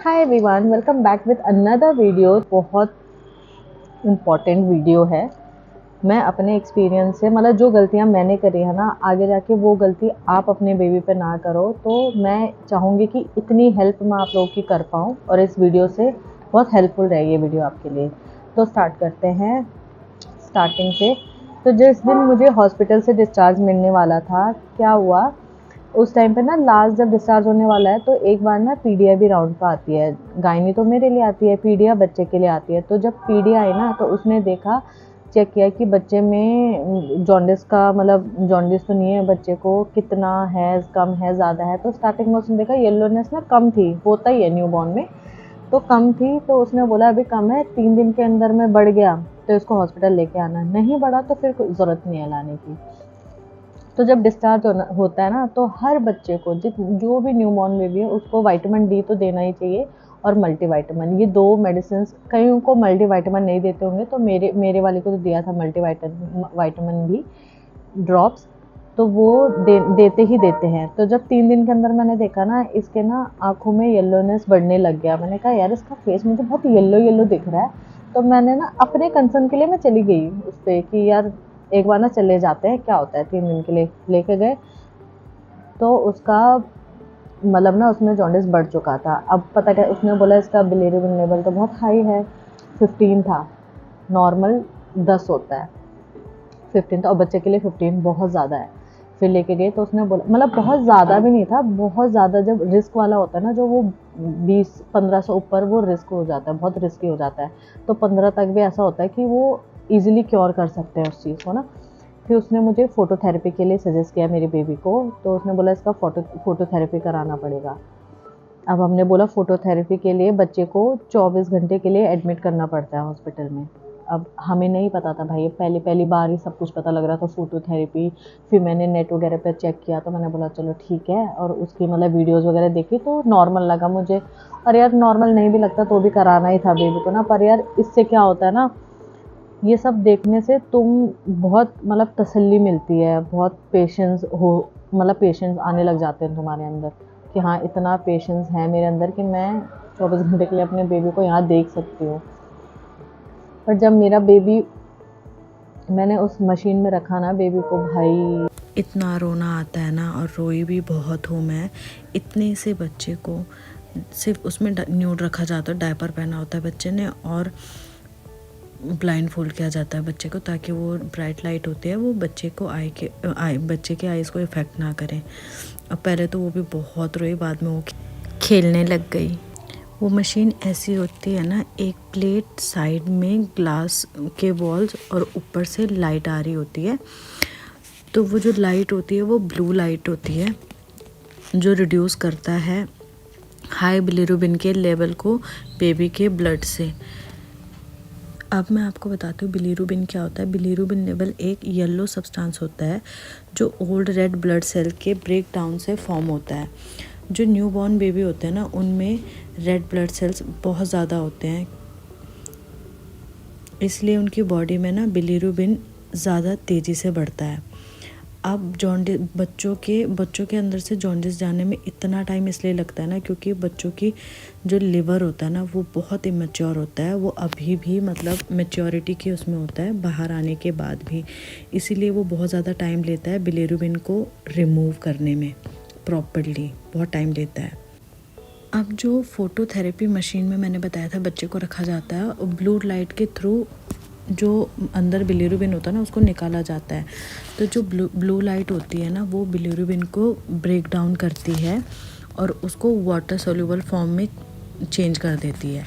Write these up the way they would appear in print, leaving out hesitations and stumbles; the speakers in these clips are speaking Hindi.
Hi everyone, welcome back with another video. बहुत इम्पॉर्टेंट वीडियो है। मैं अपने एक्सपीरियंस से मतलब जो गलतियां मैंने करी है ना, आगे जाके वो गलती आप अपने बेबी पे ना करो। तो मैं चाहूँगी कि इतनी हेल्प मैं आप लोगों की कर पाऊँ और इस वीडियो से बहुत हेल्पफुल रहे ये वीडियो आपके लिए। तो स्टार्ट करते हैं स्टार्टिंग से। तो जिस दिन मुझे हॉस्पिटल से डिस्चार्ज मिलने वाला था, क्या हुआ उस टाइम पे ना, लास्ट जब डिस्चार्ज होने वाला है तो एक बार ना पीडिया भी राउंड पे आती है। गायनी तो मेरे लिए आती है, पीडिया बच्चे के लिए आती है। तो जब पीडिया आई ना तो उसने देखा, चेक किया कि बच्चे में जॉन्डिस का मतलब जॉन्डिस तो नहीं है, बच्चे को कितना है, कम है, ज़्यादा है। तो स्टार्टिंग में उसने देखा येलोनेस ना कम थी, होता ही है न्यूबॉर्न में, तो कम थी। तो उसने बोला अभी कम है, 3 दिन के अंदर में बढ़ गया तो इसको हॉस्पिटल लेके आना, नहीं बढ़ा तो फिर कोई ज़रूरत नहीं है लाने की। तो जब डिस्चार्ज होता है ना, तो हर बच्चे को जो भी न्यूबॉर्न बेबी है उसको विटामिन डी तो देना ही चाहिए, और मल्टीविटामिन, ये 2 मेडिसिन। कईयों को मल्टीविटामिन नहीं देते होंगे, तो मेरे वाले को तो दिया था मल्टीविटामिन भी ड्रॉप्स। तो वो देते ही देते हैं। तो जब 3 दिन के अंदर मैंने देखा ना, इसके ना आँखों में येलोनेस बढ़ने लग गया। मैंने कहा यार इसका फेस मुझे बहुत येलो येलो दिख रहा है। तो मैंने ना अपने कंसर्न के लिए मैं चली गई उस पर कि यार एक बार ना चले जाते हैं, क्या होता है। 3 दिन के लिए लेके गए तो उसका मतलब ना उसमें जॉन्डिस बढ़ चुका था। अब पता क्या, उसने बोला इसका बिलिरुबिन लेवल तो बहुत हाई है, 15 था, नॉर्मल 10 होता है, 15 था, और बच्चे के लिए 15 बहुत ज़्यादा है। फिर लेके गए तो उसने बोला मतलब बहुत ज़्यादा भी नहीं था, बहुत ज़्यादा जब रिस्क वाला होता है ना, जो वो 20-15 से ऊपर वो रिस्क हो जाता है, बहुत रिस्की हो जाता है। तो 15 तक भी ऐसा होता है कि वो ईजिली क्योर कर सकते हैं उस चीज़ को ना। फिर उसने मुझे फ़ोटोथेरेपी के लिए सजेस्ट किया मेरी बेबी को। तो उसने बोला इसका फ़ोटोथेरेपी कराना पड़ेगा। अब हमने बोला फ़ोटोथेरेपी के लिए बच्चे को 24 घंटे के लिए एडमिट करना पड़ता है हॉस्पिटल में। अब हमें नहीं पता था भाई, पहली पहली बार ही सब कुछ पता लग रहा था फ़ोटोथेरेपी। फिर मैंने नेट वगैरह पे चेक किया तो मैंने बोला चलो ठीक है, और उसकी मतलब वीडियोज़ वगैरह देखी तो नॉर्मल लगा मुझे। और यार नॉर्मल नहीं भी लगता तो भी कराना ही था बेबी को ना। पर यार इससे क्या होता है ना, ये सब देखने से तुम बहुत मतलब तसल्ली मिलती है, बहुत पेशेंस हो, मतलब पेशेंस आने लग जाते हैं तुम्हारे अंदर कि हाँ इतना पेशेंस है मेरे अंदर कि मैं 24 घंटे के लिए अपने बेबी को यहाँ देख सकती हूँ। पर जब मेरा बेबी मैंने उस मशीन में रखा ना बेबी को, भाई इतना रोना आता है ना, और रोई भी बहुत हूँ मैं। इतने से बच्चे को सिर्फ उसमें न्यूड रखा जाता है, डायपर पहना होता है बच्चे ने, और ब्लाइंड फोल्ड किया जाता है बच्चे को, ताकि वो ब्राइट लाइट होती है वो बच्चे को बच्चे के आईज़ को इफ़ेक्ट ना करें। अब पहले तो वो भी बहुत रोई, बाद में वो खेलने लग गई। वो मशीन ऐसी होती है ना, एक प्लेट साइड में ग्लास के वॉल्स और ऊपर से लाइट आ रही होती है। तो वो जो लाइट होती है वो ब्लू लाइट होती है, जो रिड्यूस करता है हाई बिलिरुबिन के लेवल को बेबी के ब्लड से। अब मैं आपको बताती हूँ बिलिरुबिन क्या होता है। बिलिरुबिन लेवल एक येलो सब्सटेंस होता है जो ओल्ड रेड ब्लड सेल के ब्रेक डाउन से फॉर्म होता है। जो न्यूबॉर्न बेबी होते हैं ना, उनमें रेड ब्लड सेल्स बहुत ज़्यादा होते हैं, इसलिए उनकी बॉडी में ना बिलिरुबिन ज़्यादा तेज़ी से बढ़ता है। अब जॉन्डिस बच्चों के अंदर से जॉन्डिस जाने में इतना टाइम इसलिए लगता है ना, क्योंकि बच्चों की जो लिवर होता है ना वो बहुत इमेच्योर होता है। वो अभी भी मतलब मैच्योरिटी की उसमें होता है बाहर आने के बाद भी, इसीलिए वो बहुत ज़्यादा टाइम लेता है बिलिरुबिन को रिमूव करने में, प्रॉपरली बहुत टाइम लेता है। अब जो फोटोथेरेपी मशीन में मैंने बताया था बच्चे को रखा जाता है, और ब्लू लाइट के थ्रू जो अंदर बिलिरुबिन होता है ना उसको निकाला जाता है। तो जो ब्लू लाइट होती है ना, वो बिलिरुबिन को ब्रेक डाउन करती है और उसको वाटर सोल्यूबल फॉर्म में चेंज कर देती है,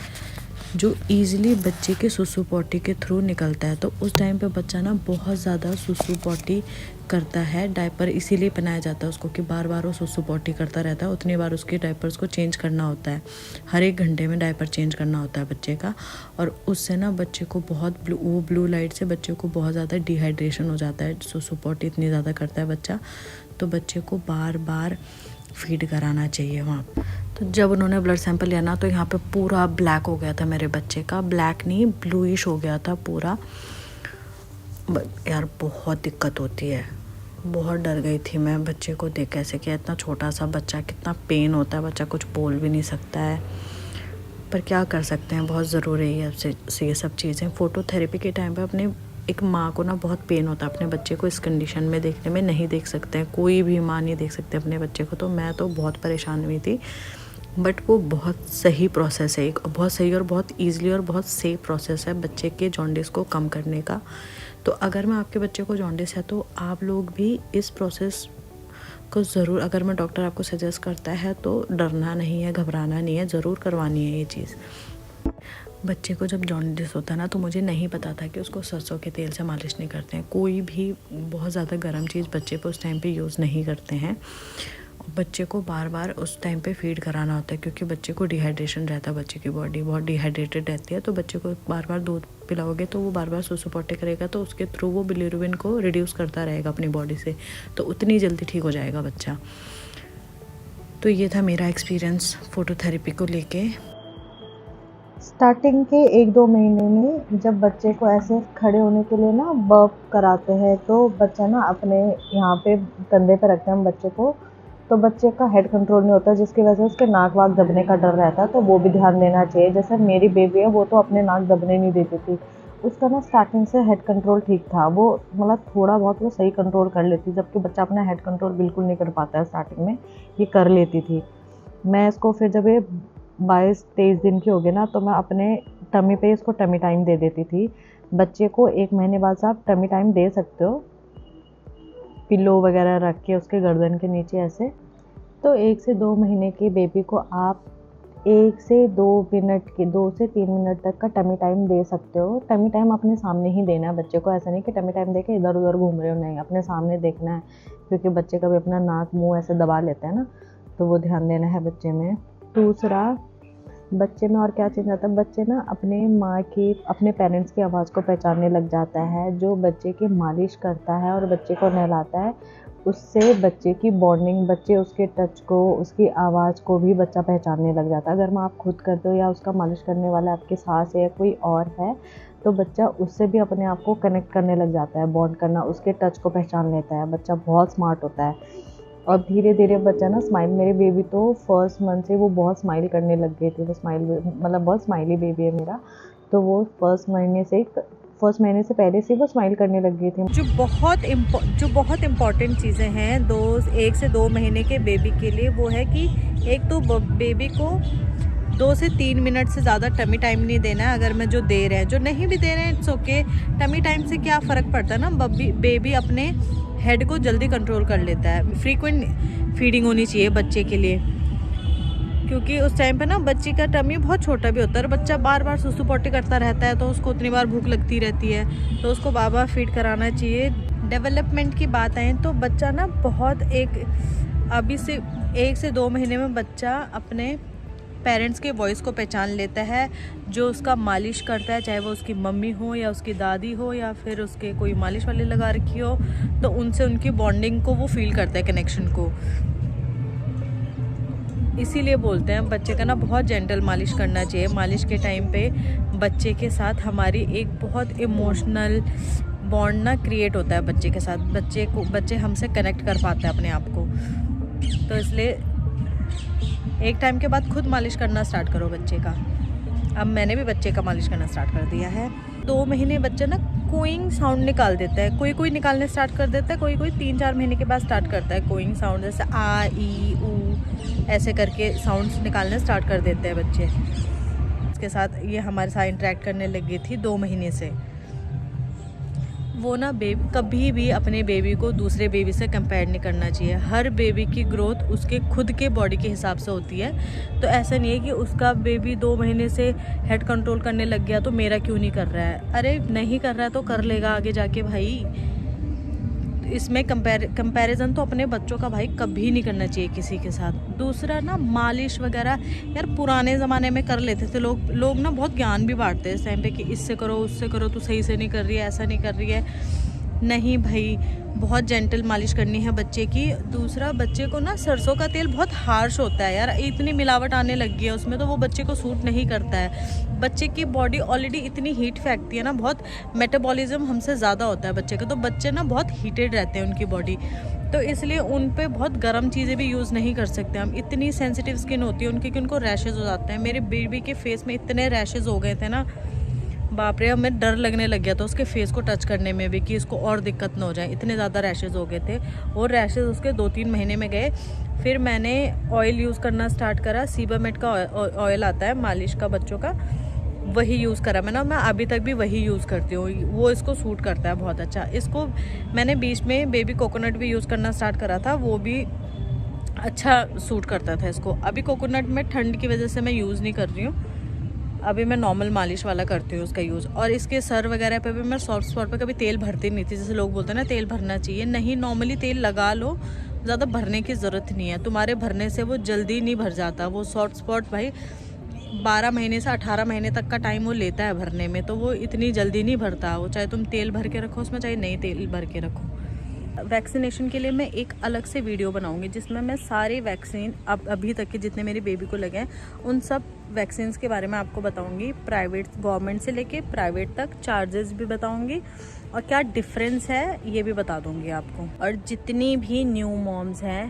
जो ईज़िली बच्चे के सुसु पॉटी के थ्रू निकलता है। तो उस टाइम पे बच्चा ना बहुत ज़्यादा सुसु पॉटी करता है। डायपर इसीलिए पहनाया जाता है उसको कि बार बार वो सुसु पॉटी करता रहता है, उतनी बार उसके डायपर्स को चेंज करना होता है। हर 1 घंटे में डायपर चेंज करना होता है बच्चे का। और उससे ना बच्चे को बहुत ब्लू लाइट से बच्चे को बहुत ज़्यादा डिहाइड्रेशन हो जाता है। सुसु पॉटी इतनी ज़्यादा करता है बच्चा, तो बच्चे को बार बार फीड कराना चाहिए वहाँ। तो जब उन्होंने ब्लड सैंपल लिया ना, तो यहाँ पे पूरा ब्लैक हो गया था मेरे बच्चे का, ब्लैक नहीं ब्लूइश हो गया था पूरा। यार बहुत दिक्कत होती है, बहुत डर गई थी मैं बच्चे को देख, कैसे क्या इतना छोटा सा बच्चा, कितना पेन होता है, बच्चा कुछ बोल भी नहीं सकता है। पर क्या कर सकते हैं, बहुत ज़रूरी है ये सब चीज़ें। फ़ोटोथेरेपी के टाइम पे अपने एक माँ को ना बहुत पेन होता है अपने बच्चे को इस कंडीशन में देखने में, नहीं देख सकते हैं, कोई भी माँ नहीं देख सकते अपने बच्चे को। तो मैं तो बहुत परेशान हुई थी, बट वो बहुत सही प्रोसेस है, एक बहुत सही और बहुत ईज़िली और बहुत सेफ प्रोसेस है बच्चे के जॉन्डिस को कम करने का। तो अगर मैं आपके बच्चे को जॉन्डिस है तो आप लोग भी इस प्रोसेस को ज़रूर, अगर मैं डॉक्टर आपको सजेस्ट करता है तो डरना नहीं है, घबराना नहीं है, ज़रूर करवानी है ये चीज़। बच्चे को जब जॉन्डिस होता है ना, तो मुझे नहीं पता था कि उसको सरसों के तेल से मालिश नहीं करते हैं, कोई भी बहुत ज़्यादा गर्म चीज़ बच्चे पे उस टाइम पे यूज़ नहीं करते हैं। बच्चे को बार बार उस टाइम पे फीड कराना होता है, क्योंकि बच्चे को डिहाइड्रेशन रहता है, बच्चे की बॉडी बहुत डिहाइड्रेटेड रहती है। तो बच्चे को बार बार दूध पिलाओगे तो वो बार बार सुसु पोटे करेगा, तो उसके थ्रू वो बिलिरुबिन को रिड्यूस करता रहेगा अपनी बॉडी से, तो उतनी जल्दी ठीक हो जाएगा बच्चा। तो ये था मेरा एक्सपीरियंस फ़ोटोथेरेपी को लेके। स्टार्टिंग के 1-2 महीने में जब बच्चे को ऐसे खड़े होने के लिए ना बर्प कराते हैं, तो बच्चा ना अपने यहाँ पे कंधे पे रखते हैं हम बच्चे को, तो बच्चे का हेड कंट्रोल नहीं होता, जिसकी वजह से उसके नाक वाक दबने का डर रहता है। तो वो भी ध्यान देना चाहिए। जैसे मेरी बेबी है, वो तो अपने नाक दबने नहीं देती थी, उसका ना स्टार्टिंग से हेड कंट्रोल ठीक था, वो मतलब थोड़ा बहुत वो सही कंट्रोल कर लेती, जबकि बच्चा अपना हेड कंट्रोल बिल्कुल नहीं कर पाता है। स्टार्टिंग में ये कर लेती थी। मैं इसको फिर जब ये 22-23 दिन की हो गई ना, तो मैं अपने टमी पे इसको टमी टाइम दे देती थी। बच्चे को 1 महीने बाद से आप टमी टाइम दे सकते हो, पिलो वगैरह रख के उसके गर्दन के नीचे ऐसे। तो 1 से 2 महीने की बेबी को आप 1 से 2 मिनट की 2 से 3 मिनट तक का टमी टाइम दे सकते हो। टमी टाइम अपने सामने ही देना है बच्चे को, ऐसा नहीं कि टमी टाइम दे के इधर उधर घूम रहे हो, नहीं, अपने सामने देखना है, क्योंकि बच्चे कभी अपना नाक मुँह ऐसे दबा लेता है ना, तो वो ध्यान देना है बच्चे में। दूसरा, बच्चे में और क्या चेंज आता है, बच्चे ना अपने माँ की, अपने पेरेंट्स की आवाज़ को पहचानने लग जाता है। जो बच्चे की मालिश करता है और बच्चे को नहलाता है, उससे बच्चे की बॉन्डिंग, बच्चे उसके टच को, उसकी आवाज़ को भी बच्चा पहचानने लग जाता है। अगर माँ आप खुद करते हो या उसका मालिश करने वाला आपके सास है या कोई और है, तो बच्चा उससे भी अपने आप को कनेक्ट करने लग जाता है, बॉन्ड करना, उसके टच को पहचान लेता है। बच्चा बहुत स्मार्ट होता है। और धीरे धीरे बच्चा ना स्माइल, मेरी बेबी तो फर्स्ट मंथ से वो बहुत स्माइल करने लग गई थी। वो स्माइल मतलब बहुत स्माइली बेबी है मेरा, तो वो फर्स्ट महीने से पहले से वो स्माइल करने लग गई थी। जो बहुत इम्पॉर्टेंट चीज़ें हैं 1 से 2 महीने के बेबी के लिए, वो है कि एक तो बेबी को 2 से 3 मिनट से ज़्यादा टमी टाइम नहीं देना है। अगर मैं जो दे रहे हैं, जो नहीं भी दे रहे हैं, इट्स ओके। टमी टाइम से क्या फ़र्क पड़ता है ना, बेबी अपने हेड को जल्दी कंट्रोल कर लेता है। फ्रीक्वेंट फीडिंग होनी चाहिए बच्चे के लिए, क्योंकि उस टाइम पे ना बच्ची का टमी बहुत छोटा भी होता है और बच्चा बार बार सुसु पोटी करता रहता है, तो उसको उतनी बार भूख लगती रहती है, तो उसको बार बार फीड कराना चाहिए। डेवलपमेंट की बात आए तो बच्चा ना बहुत अभी से 1 से 2 महीने में बच्चा अपने पेरेंट्स के वॉइस को पहचान लेता है। जो उसका मालिश करता है, चाहे वो उसकी मम्मी हो या उसकी दादी हो या फिर उसके कोई मालिश वाले लगा रखी हो, तो उनसे उनकी बॉन्डिंग को वो फील करता है, कनेक्शन को। इसीलिए बोलते हैं बच्चे का ना बहुत जेंटल मालिश करना चाहिए। मालिश के टाइम पे बच्चे के साथ हमारी एक बहुत इमोशनल बॉन्ड ना क्रिएट होता है बच्चे के साथ। बच्चे हमसे कनेक्ट कर पाते हैं अपने आप को, तो इसलिए एक टाइम के बाद खुद मालिश करना स्टार्ट करो बच्चे का। अब मैंने भी बच्चे का मालिश करना स्टार्ट कर दिया है। 2 महीने बच्चा ना कोइंग साउंड निकाल देता है, कोई निकालने स्टार्ट कर देता है, कोई 3-4 महीने के बाद स्टार्ट करता है कोइंग साउंड, जैसे आ ई ऊ ऐसे करके साउंड्स निकालने स्टार्ट कर देते हैं बच्चे। इसके साथ ये हमारे साथ इंटरेक्ट करने लगी थी 2 महीने से। वो ना कभी भी अपने बेबी को दूसरे बेबी से कंपेयर नहीं करना चाहिए। हर बेबी की ग्रोथ उसके खुद के बॉडी के हिसाब से होती है, तो ऐसा नहीं है कि उसका बेबी 2 महीने से हेड कंट्रोल करने लग गया तो मेरा क्यों नहीं कर रहा है। अरे नहीं कर रहा है तो कर लेगा आगे जाके भाई। इसमें कंपैरिजन तो अपने बच्चों का भाई कभी नहीं करना चाहिए किसी के साथ। दूसरा ना मालिश वगैरह यार पुराने ज़माने में कर लेते थे लोग ना बहुत ज्ञान भी बांटते हैं इस टाइम पे कि इससे करो उससे करो, तू सही से नहीं कर रही है, ऐसा नहीं कर रही है। नहीं भाई, बहुत जेंटल मालिश करनी है बच्चे की। दूसरा, बच्चे को ना सरसों का तेल बहुत हार्श होता है यार, इतनी मिलावट आने लगी है उसमें, तो वो बच्चे को सूट नहीं करता है। बच्चे की बॉडी ऑलरेडी इतनी हीट फेंकती है ना, बहुत मेटाबॉलिज्म हमसे ज़्यादा होता है बच्चे का, तो बच्चे ना बहुत हीटेड रहते हैं उनकी बॉडी, तो इसलिए उन पे बहुत गर्म चीज़ें भी यूज़ नहीं कर सकते हम। इतनी सेंसिटिव स्किन होती है उनकी कि उनको रैशेज़ हो जाते हैं। मेरे बेबी के फेस में इतने रैशेज़ हो गए थे ना, बाप रे, हमें डर लगने लग गया था उसके फेस को टच करने में भी कि इसको और दिक्कत ना हो जाए, इतने ज़्यादा रैशेज़ हो गए थे। और रैशेज़ उसके 2-3 महीने में गए। फिर मैंने ऑयल यूज़ करना स्टार्ट करा, सीबामेट का ऑयल आता है मालिश का बच्चों का, वही यूज़ करा मैंने, और मैं अभी तक भी वही यूज़ करती हूँ, वो इसको सूट करता है बहुत अच्छा। इसको मैंने बीच में बेबी कोकोनट भी यूज़ करना स्टार्ट करा था, वो भी अच्छा सूट करता था इसको। अभी कोकोनट में ठंड की वजह से मैं यूज़ नहीं कर रही हूँ, अभी मैं नॉर्मल मालिश वाला करती हूँ उसका यूज़। और इसके सर वगैरह पे भी मैं सॉफ्ट स्पॉट पे कभी तेल भरती नहीं थी, जैसे लोग बोलते हैं ना तेल भरना चाहिए, नहीं, नॉर्मली तेल लगा लो, ज़्यादा भरने की ज़रूरत नहीं है। तुम्हारे भरने से वो जल्दी नहीं भर जाता, वो सॉफ्ट स्पॉट भाई 12 महीने से 18 महीने तक का टाइम वो लेता है भरने में, तो वो इतनी जल्दी नहीं भरता वो, चाहे तुम तेल भर के रखो उसमें, चाहे नहीं तेल भर के रखो। वैक्सीनेशन के लिए मैं एक अलग से वीडियो बनाऊंगी जिसमें मैं सारे वैक्सीन अभी तक के जितने मेरे बेबी को लगे हैं उन सब वैक्सीन के बारे में आपको बताऊंगी, प्राइवेट, गवर्नमेंट से लेके प्राइवेट तक, चार्जेस भी बताऊंगी और क्या डिफरेंस है ये भी बता दूंगी आपको। और जितनी भी न्यू मॉम्स हैं,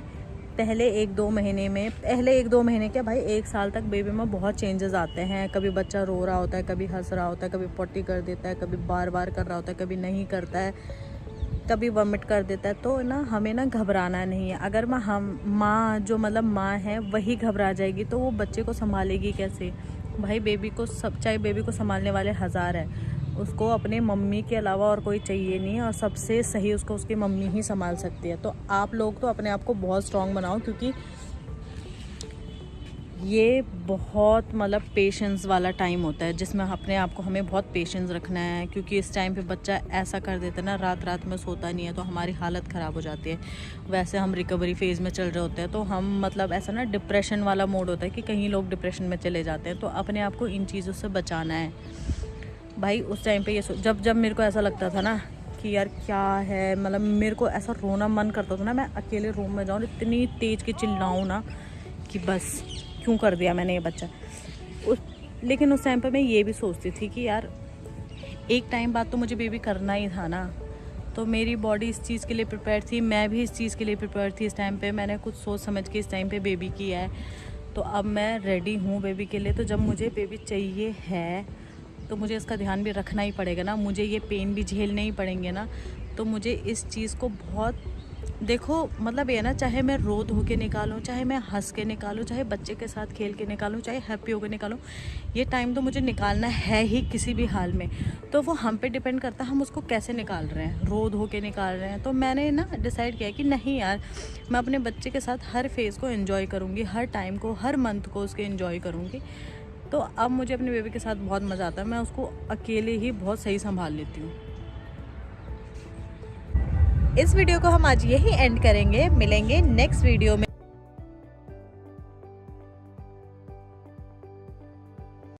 पहले 1-2 महीने क्या भाई 1 साल तक बेबी में बहुत चेंजेस आते हैं। कभी बच्चा रो रहा होता है, कभी हंस रहा होता है, कभी पोटी कर देता है, कभी बार बार कर रहा होता है, कभी नहीं करता है, कभी वमिट कर देता है। तो ना हमें ना घबराना नहीं है। अगर माँ जो मतलब माँ है वही घबरा जाएगी तो वो बच्चे को संभालेगी कैसे भाई? बेबी को चाहे बेबी को संभालने वाले 1000 है, उसको अपने मम्मी के अलावा और कोई चाहिए नहीं है, और सबसे सही उसको उसकी मम्मी ही संभाल सकती है। तो आप लोग तो अपने आप को बहुत स्ट्रॉन्ग बनाओ, क्योंकि ये बहुत मतलब पेशेंस वाला टाइम होता है जिसमें अपने आप को हमें बहुत पेशेंस रखना है, क्योंकि इस टाइम पे बच्चा ऐसा कर देता है ना, रात में सोता नहीं है तो हमारी हालत ख़राब हो जाती है। वैसे हम रिकवरी फेज़ में चल रहे होते हैं तो हम मतलब ऐसा ना डिप्रेशन वाला मोड होता है कि कहीं लोग डिप्रेशन में चले जाते हैं, तो अपने आप को इन चीज़ों से बचाना है भाई। उस टाइम पे ये जब मेरे को ऐसा लगता था ना कि यार क्या है, मतलब मेरे को ऐसा रोना मन करता था ना, मैं अकेले रूम में जाऊँ, इतनी तेज़ की चिल्लाऊँ ना कि बस क्यों कर दिया मैंने ये बच्चा। लेकिन उस टाइम पर मैं ये भी सोचती थी कि यार एक टाइम बाद तो मुझे बेबी करना ही था ना, तो मेरी बॉडी इस चीज़ के लिए प्रिपेयर थी, मैं भी इस चीज़ के लिए प्रिपेयर थी। इस टाइम पे मैंने कुछ सोच समझ के इस टाइम पे बेबी किया है, तो अब मैं रेडी हूँ बेबी के लिए। तो जब मुझे बेबी चाहिए है तो मुझे इसका ध्यान भी रखना ही पड़ेगा ना, मुझे ये पेन भी झेलने ही पड़ेंगे ना, तो मुझे इस चीज़ को बहुत देखो, मतलब ये ना, चाहे मैं रो धो के निकालूं, चाहे मैं हंस के निकालूं, चाहे बच्चे के साथ खेल के निकालूं, चाहे हैप्पी होकर निकालूं, ये टाइम तो मुझे निकालना है ही किसी भी हाल में। तो वो हम पे डिपेंड करता है हम उसको कैसे निकाल रहे हैं, रो धो के निकाल रहे हैं। तो मैंने ना डिसाइड किया कि नहीं यार, मैं अपने बच्चे के साथ हर फेज़ को एंजॉय करूँगी, हर टाइम को, हर मंथ को उसके एंजॉय करूँगी। तो अब मुझे अपने बेबी के साथ बहुत मज़ा आता है, मैं उसको अकेले ही बहुत सही संभाल लेती हूँ। इस वीडियो को हम आज यही एंड करेंगे, मिलेंगे नेक्स्ट वीडियो में।